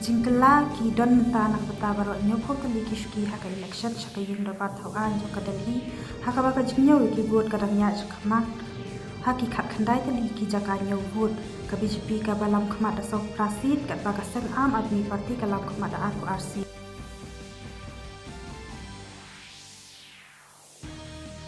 Jingkala ki don menta nak beta baro nyopo tali ki shuki haka election shaka yung dapat tauan jo ka Delhi haka baka jingnyo ki vote kadang nya khmat haki khat khandai tali ki jaka nyo vote ka BJP ka balam khmat asok prasit kat baka sen Aam Aadmi Party kalam khmat da aku RC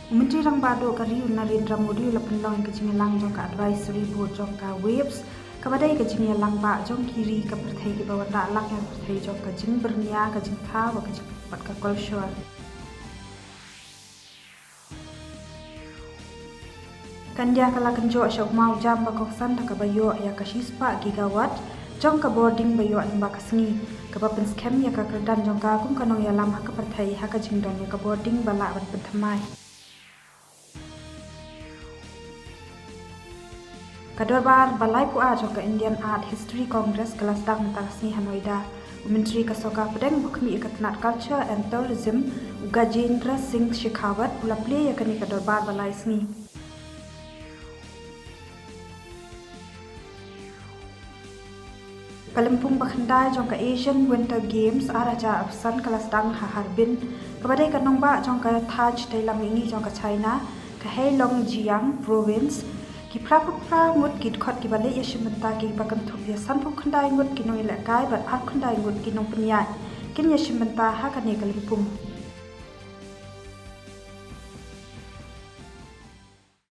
Menteri Rang Bado kari Narendra Modi lapan long ke jingelang jong ka advisory board jong ka waves kabadai ka jingelang ba jong kiri ka perthai ki bawan da lak yang perthai jong ka jing bernia ka jing tha wa ka jing pat ka culture kandia kala kanjo syok mau jam ba koksan ka bayo ya ka shispa gigawatt jong ka boarding bayo an ba kasni ka ba pen scam ya ka kerdan jong ka kum kanong ya lam ha ka perthai ha ka jing don ya ka boarding bala ban penthamai Kadorbar balai pu'a jong ka Indian Art History Congress kelas dang mentasni Hanoida. Menteri Kasoka Pedang Bukmi Ikatnat Culture and Tourism Gajendra Singh Shekhawat pula play ya kani kadorbar balai sni. Kalimpung Bakhandai jong ka Asian Winter Games araja absan kelas dang Harbin. Kabadai kanong ba jong ka Taj Thailand ingi jong ka China ka Heilong Jiang Province ki pra ngut ki khot ki bale ya shimenta ki bakan thup ya sanpu khandai ngut ki noi la kai bat ar khandai ngut ki nong pnya kin ya shimenta ha ka ne kalimpum